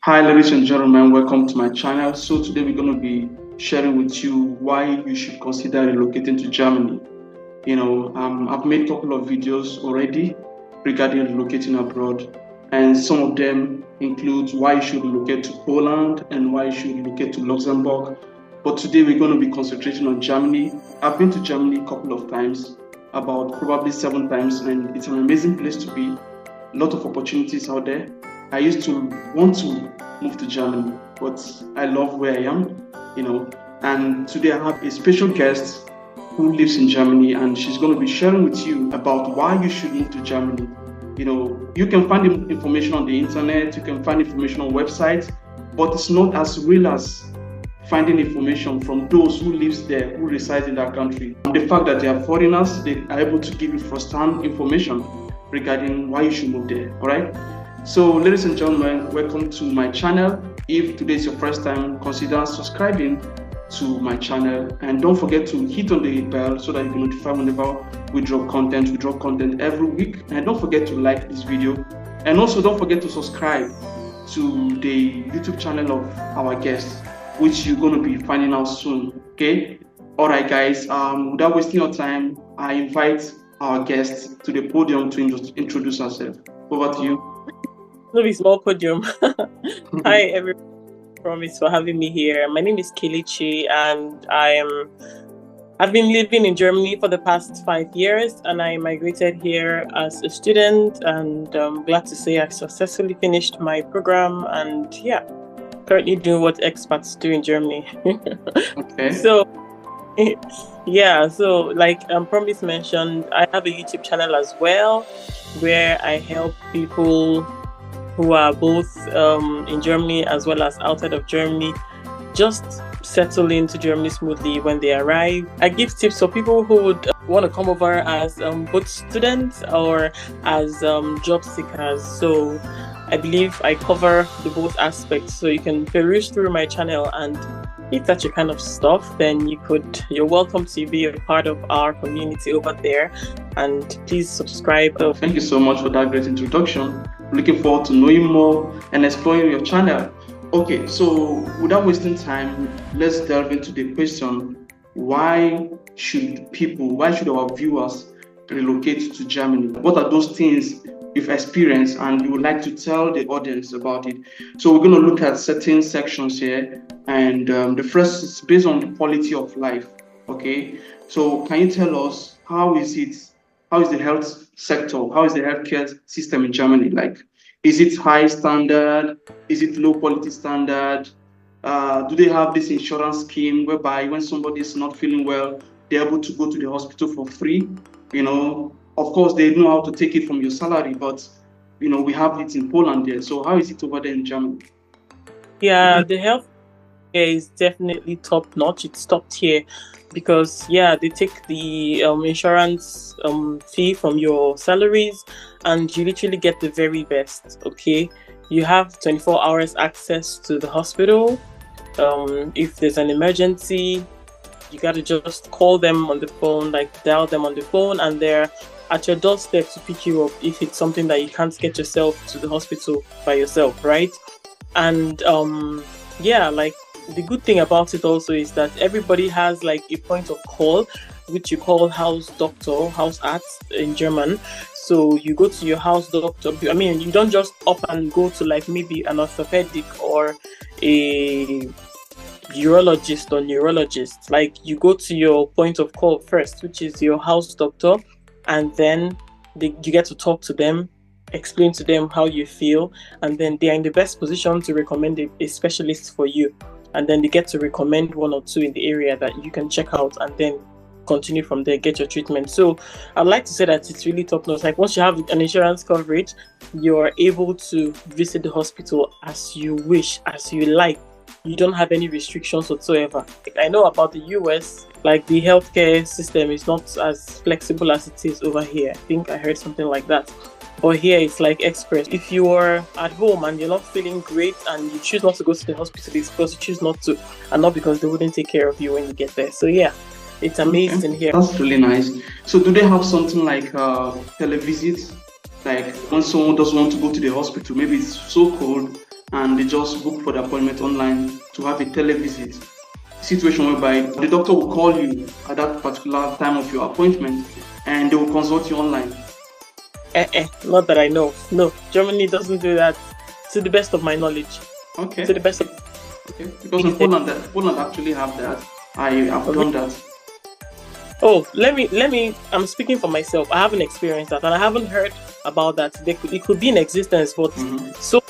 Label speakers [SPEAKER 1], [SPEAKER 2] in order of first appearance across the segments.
[SPEAKER 1] Hi, ladies and gentlemen, welcome to my channel. So today we're going to be sharing with you why you should consider relocating to Germany. I've made a couple of videos already regarding relocating abroad, and some of them include why you should relocate to Poland and why you should relocate to Luxembourg. But today we're going to be concentrating on Germany. I've been to Germany a couple of times, about probably 7 times, and it's an amazing place to be. A lot of opportunities out there. I used to want to move to Germany, but I love where I am, And today I have a special guest who lives in Germany, and she's going to be sharing with you about why you should move to Germany. You can find information on the internet, you can find information on websites, but it's not as real as finding information from those who lives there, who reside in that country. And the fact that they are foreigners, they are able to give you first-hand information regarding why you should move there. All right. So, ladies and gentlemen, welcome to my channel. If today is your first time, consider subscribing to my channel, and don't forget to hit on the bell so that you can be notified whenever we drop content. We drop content every week, and don't forget to like this video, and also don't forget to subscribe to the YouTube channel of our guest, which you're going to be finding out soon. Okay. All right, guys. Without wasting your time, I invite our guest to the podium to introduce herself. Over to you.
[SPEAKER 2] Maybe small podium. Hi, everyone. Promise for having me here. My name is KELECHI, and I've been living in Germany for the past 5 years, and I migrated here as a student. And I'm glad to say I successfully finished my program, and currently doing what expats do in Germany.
[SPEAKER 1] Okay.
[SPEAKER 2] So like Promise mentioned, I have a YouTube channel as well, where I help people who are both in Germany as well as outside of Germany just settle into Germany smoothly when they arrive. I give tips for people who would want to come over as both students or as job seekers. So I believe I cover the both aspects. So you can peruse through my channel, and if that's your kind of stuff, then you're welcome to be a part of our community over there. And please subscribe.
[SPEAKER 1] Thank you so much for that great introduction. Looking forward to knowing more and exploring your channel. Okay, so without wasting time, let's delve into the question: why should our viewers relocate to Germany? What are those things you've experienced and you would like to tell the audience about it? So we're going to look at certain sections here, and the first is based on the quality of life. Okay, so can you tell us how is the health sector, how is the healthcare system in Germany like? Is it high standard? Is it low quality standard? Do they have this insurance scheme whereby when somebody is not feeling well, they're able to go to the hospital for free? Of course, they know how to take it from your salary, but we have it in Poland there. So how is it over there in Germany?
[SPEAKER 2] Yeah, the health care is definitely top notch. It's top tier because they take the insurance fee from your salaries, and you literally get the very best. Okay, you have 24 hours access to the hospital. If there's an emergency, you got to just call them on the phone, like dial them on the phone, and they're at your doorstep to pick you up if it's something that you can't get yourself to the hospital by yourself, right? And like the good thing about it also is that everybody has like a point of call, which you call house doctor, Hausarzt in German. So you go to your house doctor. I mean, you don't just up and go to like maybe an orthopedic or a urologist or neurologist. Like you go to your point of call first, which is your house doctor, and then you get to talk to them, explain to them how you feel, and then they are in the best position to recommend a specialist for you. And then they get to recommend 1 or 2 in the area that you can check out, and then continue from there, get your treatment. So I'd like to say that it's really top notch. Like once you have an insurance coverage, you're able to visit the hospital as you wish, as you like. You don't have any restrictions whatsoever. I know about the US, like the healthcare system is not as flexible as it is over here. I think I heard something like that. But here it's like express. If you are at home and you're not feeling great and you choose not to go to the hospital, it's because you choose not to, and not because they wouldn't take care of you when you get there. So it's amazing here.
[SPEAKER 1] That's really nice. So do they have something like televisit? Like when someone doesn't want to go to the hospital, maybe it's so cold and they just book for the appointment online to have a televisit situation whereby the doctor will call you at that particular time of your appointment and they will consult you online.
[SPEAKER 2] Not that I know. No, Germany doesn't do that, to the best of my knowledge.
[SPEAKER 1] Okay.
[SPEAKER 2] To the best of.
[SPEAKER 1] Okay. Because in Poland actually have that. I have done that.
[SPEAKER 2] Oh, let me. I'm speaking for myself. I haven't experienced that, and I haven't heard about that. It could be in existence, but so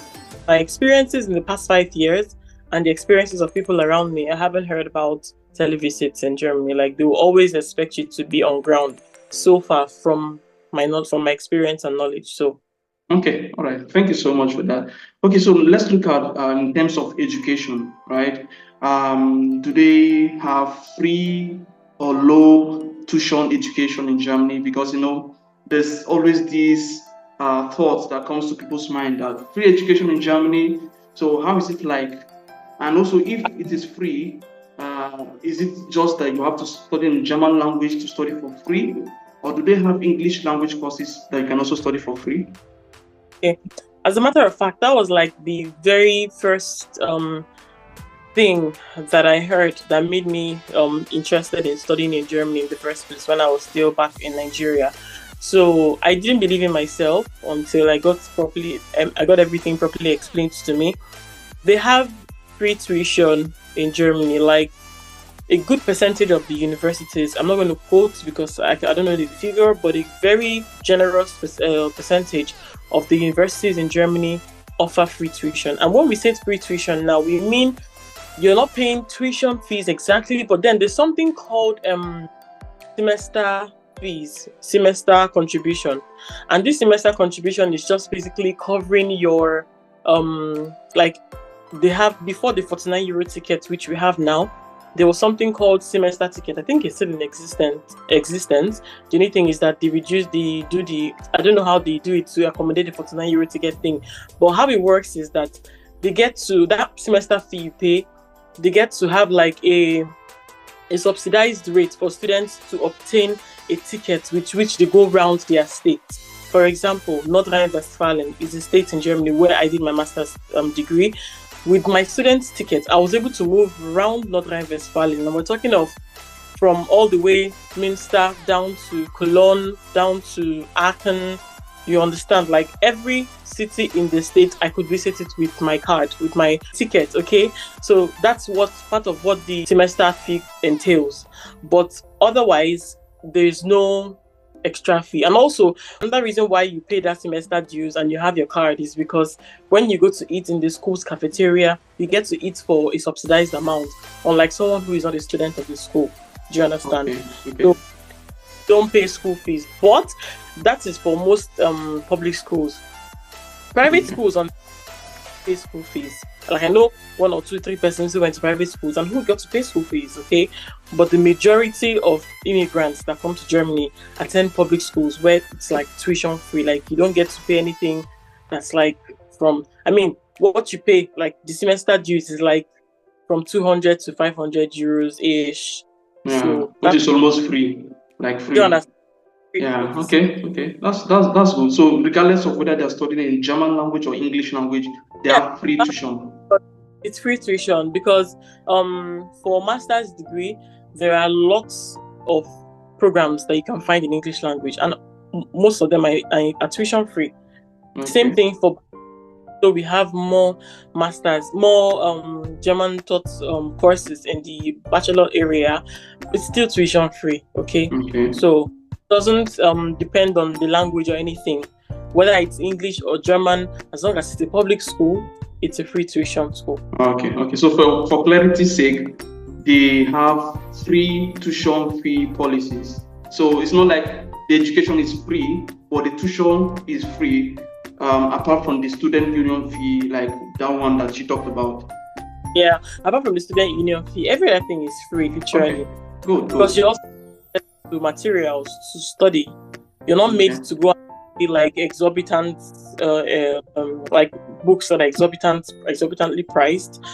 [SPEAKER 2] my experiences in the past 5 years and the experiences of people around me, I haven't heard about televisits in Germany. Like, they will always expect you to be on ground. So far from my experience and knowledge. So.
[SPEAKER 1] Okay, all right. Thank you so much for that. Okay, so let's look at in terms of education, right? Do they have free or low tuition education in Germany? Because there's always this thought that comes to people's mind that free education in Germany. So how is it like? And also, if it is free, is it just that you have to study in German language to study for free, or do they have English language courses that you can also study for free?
[SPEAKER 2] Okay. As a matter of fact, that was like the very first thing that I heard that made me interested in studying in Germany in the first place when I was still back in Nigeria. So I didn't believe in myself until I got everything properly explained to me. They have free tuition in Germany, like a good percentage of the universities. I'm not going to quote because I don't know the figure, but a very generous percentage of the universities in Germany offer free tuition. And when we say free tuition now, we mean you're not paying tuition fees exactly, but then there's something called semester fees, semester contribution. And this semester contribution is just basically covering your like they have before the 49 euro ticket, which we have now. There was something called semester ticket. I think it's still in existence. The only thing is that they I don't know how they do it to accommodate the 49 euro ticket thing. But how it works is that they get to that semester fee you pay, they get to have like a subsidized rate for students to obtain a ticket which they go around their state. For example, North Rhine-Westphalia is a state in Germany where I did my master's degree. With my student's ticket, I was able to move around North Rhine-Westphalia. And we're talking of from all the way Münster down to Cologne, down to Aachen. You understand? Like every city in the state, I could visit it with my card, with my ticket, okay? So that's part of what the semester fee entails. But otherwise, there's no extra fee. And also, another reason why you pay that semester dues and you have your card is because when you go to eat in the school's cafeteria, you get to eat for a subsidized amount, unlike someone who is not a student of the school. Do you understand?
[SPEAKER 1] Okay.
[SPEAKER 2] So, don't pay school fees. But that is for most public schools. Private schools pay school fees. Like I know 1 or 2, 3 persons who went to private schools and who got to pay school fees, okay? But the majority of immigrants that come to Germany attend public schools where it's like tuition free. Like you don't get to pay anything that's like what you pay, like the semester dues is like from 200 to 500 euros ish.
[SPEAKER 1] Yeah,
[SPEAKER 2] so
[SPEAKER 1] which is almost free. Like free.
[SPEAKER 2] You understand?
[SPEAKER 1] Yeah, okay. That's good. So regardless of whether they're studying in German language or English language, they have free tuition.
[SPEAKER 2] It's free tuition because for master's degree, there are lots of programs that you can find in English language, and most of them are tuition free. Okay. Same thing for, so we have more masters, more German taught courses in the bachelor area. It's still tuition free, okay? So doesn't depend on the language or anything, whether it's English or German. As long as it's a public school, it's a free tuition school. Okay.
[SPEAKER 1] So for clarity's sake, they have free tuition fee policies. So it's not like the education is free, but the tuition is free, apart from the student union fee, like that one that she talked about.
[SPEAKER 2] Yeah, apart from the student union fee, every other thing is free, literally.
[SPEAKER 1] Okay. Good.
[SPEAKER 2] Because you also to materials to study. You're not made to go and be like exorbitant, like books that are exorbitantly priced.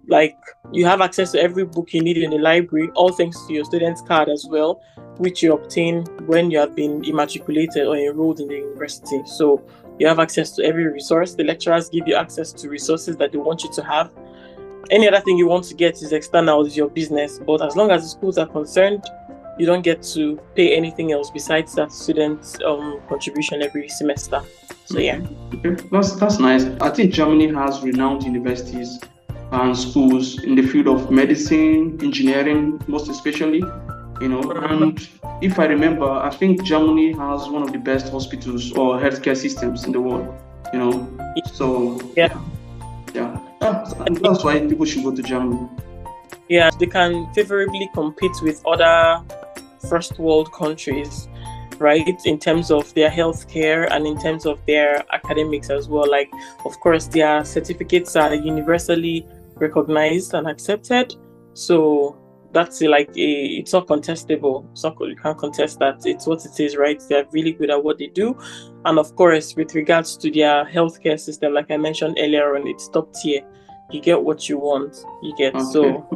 [SPEAKER 2] Like you have access to every book you need in the library, all thanks to your student's card as well, which you obtain when you have been immatriculated or enrolled in the university. So You have access to every resource. The lecturers give you access to resources that they want you to have. Any other thing you want to get is external, is your business. But as long as the schools are concerned, you don't get to pay anything else besides that student's contribution every semester. So yeah.
[SPEAKER 1] Okay. That's nice. I think Germany has renowned universities and schools in the field of medicine, engineering, most especially, and if I remember, I think Germany has one of the best hospitals or healthcare systems in the world, so yeah, that's why people should go to Germany.
[SPEAKER 2] Yeah, they can favorably compete with other first world countries, right, in terms of their healthcare and in terms of their academics as well. Like, of course, their certificates are universally recognized and accepted, so that's it's not contestable. You can't contest that. It's what it is, right? They're really good at what they do, and of course, with regards to their healthcare system, like I mentioned earlier on, it's top tier. You get what you want. You get so.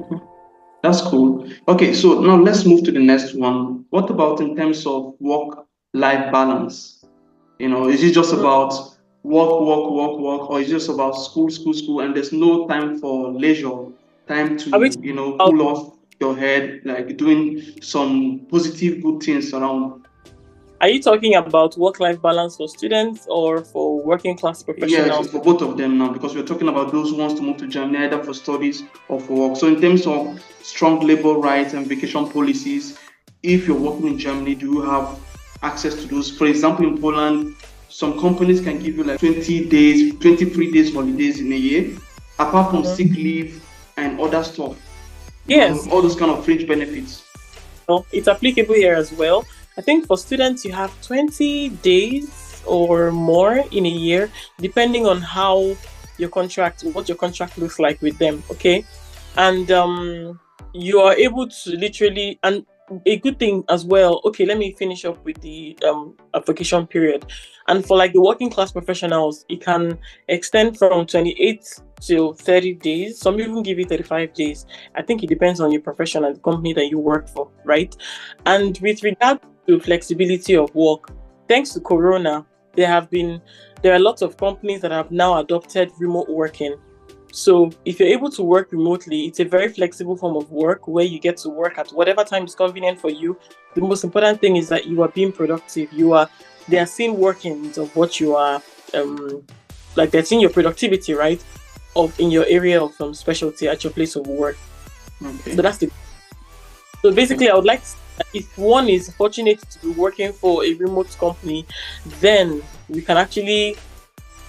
[SPEAKER 1] That's cool. Okay, so now let's move to the next one. What about in terms of work-life balance? Is it just about work, or is it just about school, and there's no time for leisure, time to, cool off your head, like doing some positive, good things around?
[SPEAKER 2] Are you talking about work-life balance for students or for working class professionals?
[SPEAKER 1] Yeah, for both of them now, because we're talking about those who want to move to Germany either for studies or for work. So in terms of strong labor rights and vacation policies, if you're working in Germany, do you have access to those? For example, in Poland, some companies can give you like 20 days, 23 days holidays in a year, apart from sick leave and other stuff.
[SPEAKER 2] Yes.
[SPEAKER 1] All those kind of fringe benefits.
[SPEAKER 2] Well, it's applicable here as well. I think for students, you have 20 days or more in a year, depending on what your contract looks like with them. Okay. And you are able to literally, and a good thing as well. Okay, let me finish up with the application period. And for like the working class professionals, it can extend from 28 to 30 days. Some even give you 35 days. I think it depends on your profession and the company that you work for, right? And with regard to flexibility of work, thanks to Corona, there are lots of companies that have now adopted remote working. So if you're able to work remotely, it's a very flexible form of work where you get to work at whatever time is convenient for you. The most important thing is that you are being productive. They are seeing workings of what you are, they're seeing your productivity, right, in your area of specialty at your place of work.
[SPEAKER 1] Okay.
[SPEAKER 2] So basically, I would like to say that if one is fortunate to be working for a remote company, then we can actually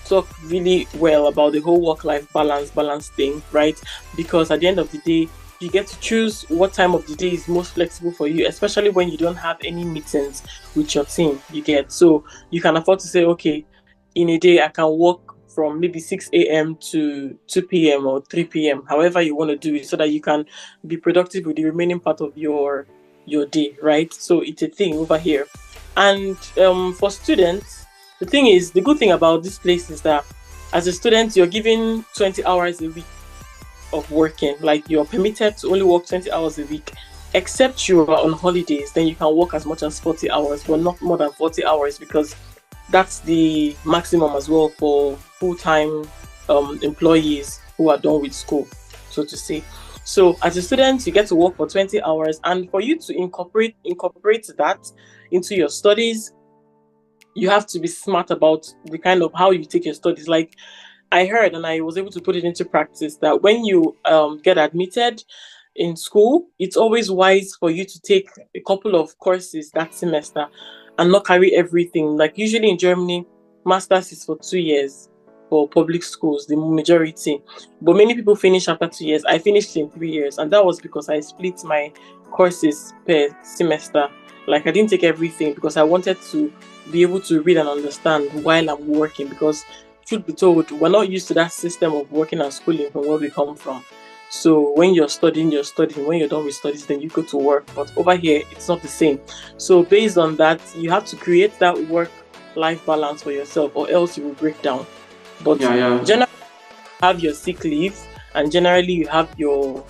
[SPEAKER 2] talk really well about the whole work-life balance thing, right? Because at the end of the day, you get to choose what time of the day is most flexible for you, especially when you don't have any meetings with your team. So you can afford to say, okay, in a day I can work from maybe 6 a.m. to 2 p.m. or 3 p.m., however you want to do it, so that you can be productive with the remaining part of your day, right? So it's a thing over here. And for students, the good thing about this place is that as a student, you're given 20 hours a week of working. Like, you're permitted to only work 20 hours a week, except you are on holidays. Then you can work as much as 40 hours, but not more than 40 hours, because that's the maximum as well for full-time employees who are done with school, so to say. So as a student, you get to work for 20 hours, and for you to incorporate that into your studies, you have to be smart about the kind of how you take your studies. Like, I heard, and I was able to put it into practice, that when you get admitted in school, it's always wise for you to take a couple of courses that semester and not carry everything. Like, usually in Germany, master's is for 2 years for public schools, the majority. But many people finish after 2 years. I finished in 3 years, and that was because I split my courses per semester. Like, I didn't take everything because I wanted to be able to read and understand while I'm working, because truth be told, we're not used to that system of working and schooling from where we come from. So when you're studying, you're studying. When you're done with studies, then you go to work. But over here, it's not the same. So based on that, you have to create that work-life balance for yourself, or else you will break down. But generally, you have your sick leave, and generally you have your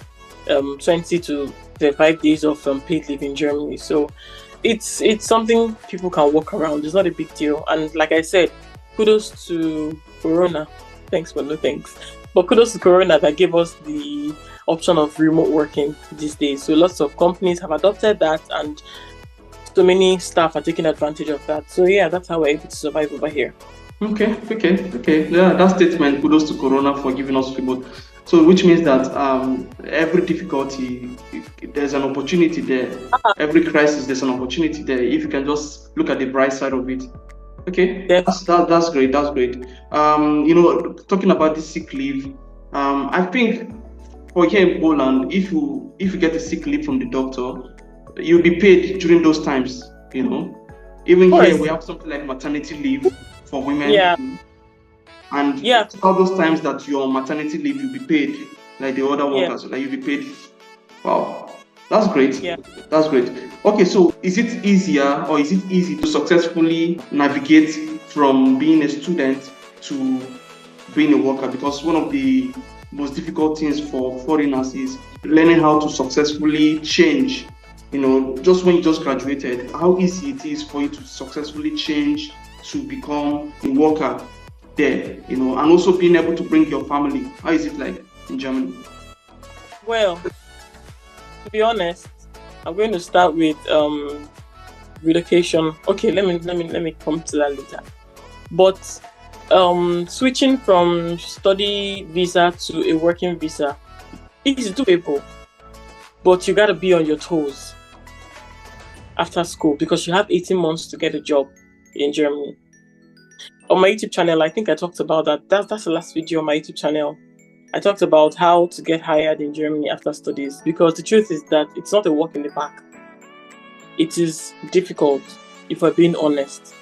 [SPEAKER 2] 20 to 35 days of paid leave in Germany. So it's something people can work around. It's not a big deal. And like I said, kudos to Corona. Thanks, but no thanks. But kudos to Corona that gave us the option of remote working these days. So lots of companies have adopted that, and so many staff are taking advantage of that. So yeah, that's how we're able to survive over here.
[SPEAKER 1] Okay. Yeah, that statement, kudos to Corona for giving us remote. So which means that every difficulty, there's an opportunity there. Every crisis, there's an opportunity there. If you can just look at the bright side of it. Okay, that's great. That's great. Talking about the sick leave, I think for here in Poland, if you get a sick leave from the doctor, you'll be paid during those times. Even here we have something like maternity leave for women.
[SPEAKER 2] Yeah.
[SPEAKER 1] And all those times that you're on maternity leave, you'll be paid like the other workers. Like you'll be paid. Wow, that's great.
[SPEAKER 2] Yeah.
[SPEAKER 1] That's great. Okay, so is it easier or is it easy to successfully navigate from being a student to being a worker? Because one of the most difficult things for foreigners is learning how to successfully change. Just when you just graduated, how easy it is for you to successfully change to become a worker there, and also being able to bring your family. How is it like in Germany?
[SPEAKER 2] Well, to be honest, I'm going to start with relocation. Okay, let me come to that later. But switching from study visa to a working visa is doable, but you gotta be on your toes after school because you have 18 months to get a job in Germany. On my YouTube channel, I think I talked about that. That's the last video on my YouTube channel. I talked about how to get hired in Germany after studies, because the truth is that it's not a walk in the park. It is difficult, if we're being honest,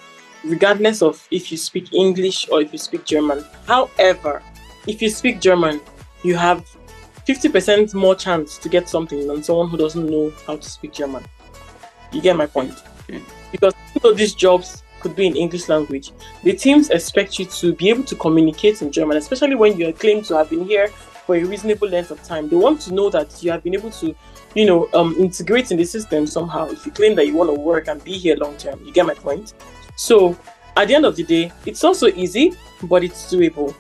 [SPEAKER 2] regardless of if you speak English or if you speak German. However, if you speak German, you have 50% more chance to get something than someone who doesn't know how to speak German. You get my point?
[SPEAKER 1] Okay.
[SPEAKER 2] Because even though these jobs could be in English language, the teams expect you to be able to communicate in German, especially when you claim to have been here for a reasonable length of time. They want to know that you have been able to, integrate in the system somehow. If you claim that you want to work and be here long term, you get my point? So at the end of the day, it's also easy, but it's doable.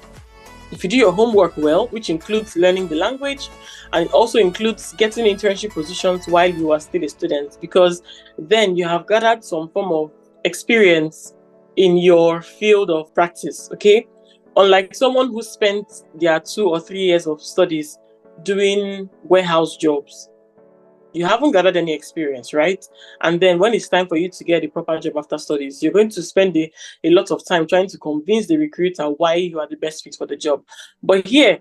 [SPEAKER 2] If you do your homework well, which includes learning the language, and it also includes getting internship positions while you are still a student, because then you have gathered some form of experience in your field of practice, okay? Unlike someone who spent their 2 or 3 years of studies doing warehouse jobs, you haven't gathered any experience, right? And then when it's time for you to get a proper job after studies, you're going to spend a lot of time trying to convince the recruiter why you are the best fit for the job. But here,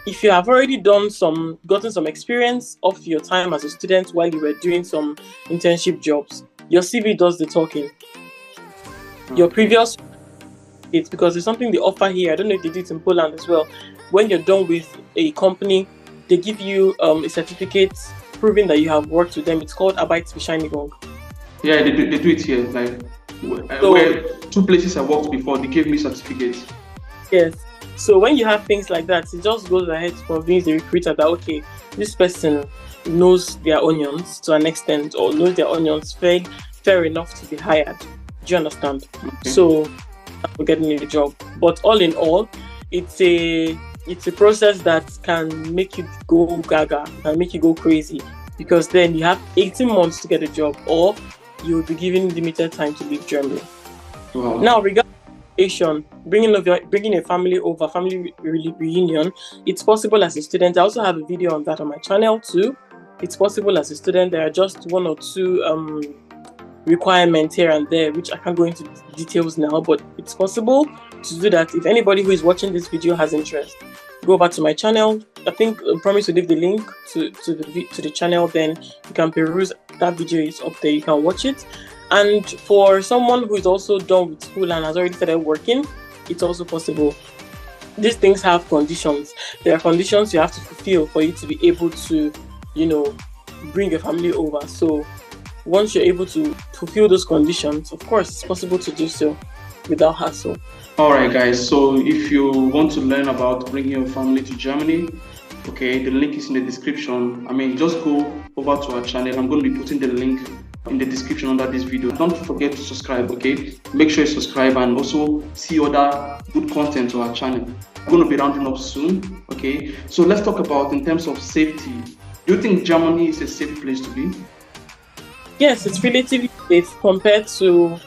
[SPEAKER 2] if you have already gotten some experience of your time as a student while you were doing some internship jobs, your CV does the talking. Your previous, it's because it's something they offer here. I don't know if they do it in Poland as well. When you're done with a company, they give you a certificate proving that you have worked with them. It's called Arbeitsbescheinigung.
[SPEAKER 1] Yeah, they do it here. Like where 2 places I worked before, they gave me certificates.
[SPEAKER 2] Yes. So when you have things like that, it just goes ahead to convince the recruiter that, okay, this person knows their onions to an extent, or knows their onions fair enough to be hired. Do you understand? Okay. So we're getting a job. But all in all, it's a process that can make you go gaga and make you go crazy, because then you have 18 months to get a job, or you'll be given limited time to leave Germany.
[SPEAKER 1] Wow.
[SPEAKER 2] Now, regarding bringing a family over, family reunion, it's possible as a student. I also have a video on that on my channel too. It's possible as a student. There are just 1 or 2 requirements here and there, which I can't go into details now, but it's possible to do that. If anybody who is watching this video has interest, go over to my channel. I think I promise to leave the link to the channel, then you can peruse that video. Is up there, you can watch it. And for someone who is also done with school and has already started working, it's also possible. These things have conditions. There are conditions you have to fulfill for you to be able to, bring your family over. So once you're able to fulfill those conditions, of course, it's possible to do so without hassle.
[SPEAKER 1] All right, guys. So if you want to learn about bringing your family to Germany, okay, the link is in the description. Just go over to our channel. I'm going to be putting the link in the description under this video. Don't forget to subscribe, okay? Make sure you subscribe and also see other good content on our channel. We're going to be rounding up soon, okay? So let's talk about in terms of safety. Do you think Germany is a safe place to be?
[SPEAKER 2] Yes, it's relatively safe compared to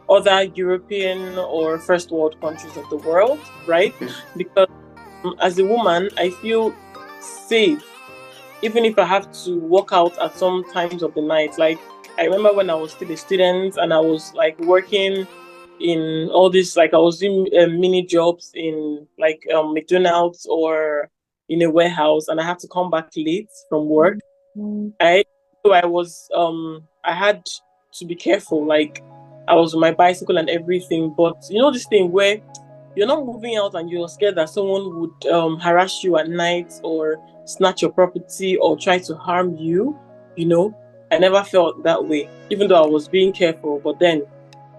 [SPEAKER 2] other European or first world countries of the world, right? Yes. Because as a woman, I feel safe even if I have to walk out at some times of the night. Like, I remember when I was still a student and I was like working in all this, like I was doing mini jobs in like McDonald's or in a warehouse, and I had to come back late from work. I had to be careful. Like, I was on my bicycle and everything, but you know this thing where you're not moving out and you're scared that someone would harass you at night or snatch your property or try to harm you, you know. I never felt that way, even though I was being careful. But then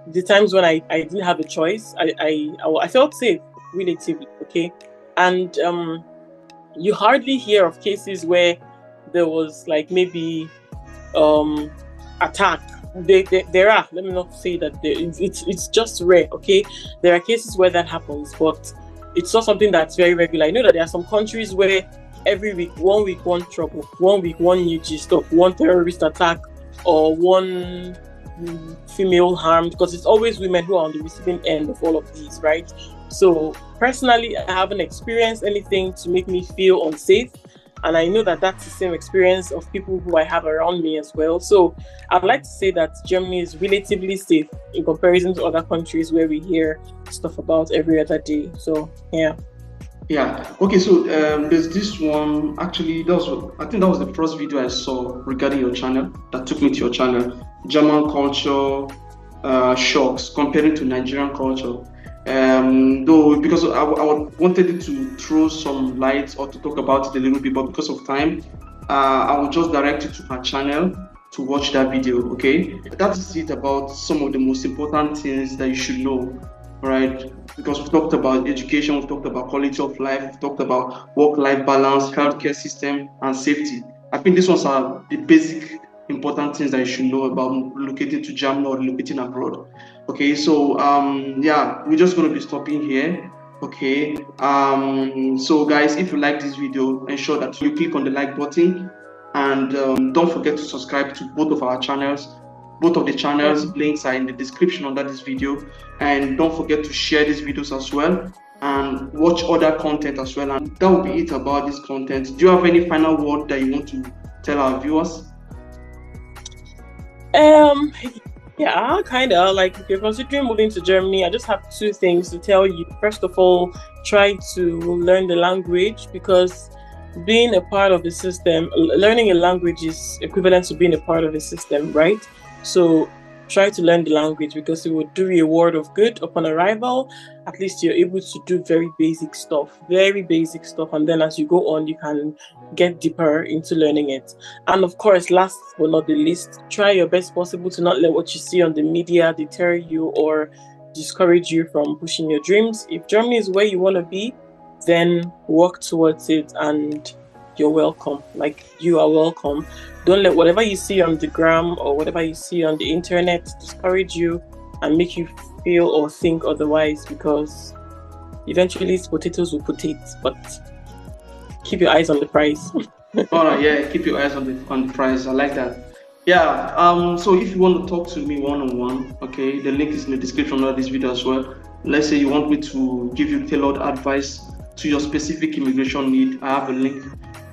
[SPEAKER 2] the times when I didn't have a choice, I felt safe, relatively, okay? And you hardly hear of cases where there was like maybe attack. There are, let me not say that it's just rare, okay? There are cases where that happens, but it's not something that's very regular. I know that there are some countries where every week, 1 week, one trouble, 1 week, one new gist of one terrorist attack or one female harm, because it's always women who are on the receiving end of all of these, right? So personally, I haven't experienced anything to make me feel unsafe. And I know that that's the same experience of people who I have around me as well. So I'd like to say that Germany is relatively safe in comparison to other countries where we hear stuff about every other day. So, yeah.
[SPEAKER 1] Yeah. Okay. So there's this one. Actually, I think that was the first video I saw regarding your channel that took me to your channel. German culture shocks comparing to Nigerian culture. Though because I wanted to throw some light or to talk about it a little bit, but because of time, I will just direct you to my channel to watch that video. Okay, that's it about some of the most important things that you should know, right? Because we've talked about education, we've talked about quality of life, we've talked about work-life balance, healthcare system, and safety. I think these ones are the basic important things that you should know about relocating to Germany or relocating abroad. Okay, so yeah, we're just going to be stopping here. Okay, so guys, if you like this video, ensure that you click on the like button, and don't forget to subscribe to both of our channels. Both of the channels links are in the description under this video, and don't forget to share these videos as well and watch other content as well. And that will be it about this content. Do you have any final word that you want to tell our viewers?
[SPEAKER 2] Yeah, kind of. Like, if you're considering moving to Germany, I just have two things to tell you. First of all, try to learn the language, because being a part of the system, learning a language is equivalent to being a part of the system, right? So try to learn the language, because it will do you a world of good upon arrival. At least you're able to do very basic stuff, and then as you go on, you can get deeper into learning it. And of course, last but not the least, try your best possible to not let what you see on the media deter you or discourage you from pushing your dreams. If Germany is where you want to be, then work towards it, and you're welcome. Like, you are welcome. Don't let whatever you see on the gram or whatever you see on the internet discourage you and make you feel or think otherwise, because eventually potatoes will potate. But keep your eyes on the prize.
[SPEAKER 1] All right, yeah, keep your eyes on the prize. I like that. Yeah. So if you want to talk to me one-on-one, okay, the link is in the description of this video as well. Let's say you want me to give you tailored advice to your specific immigration need. I have a link.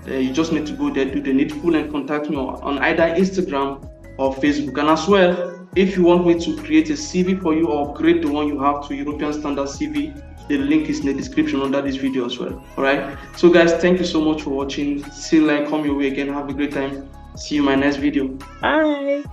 [SPEAKER 1] You just need to go there, do the needful, and contact me on either Instagram or Facebook. And as well, if you want me to create a CV for you or upgrade the one you have to European standard CV, the link is in the description under this video as well. All right. So guys, thank you so much for watching. See you, like, come your way again. Have a great time. See you in my next video.
[SPEAKER 2] Bye.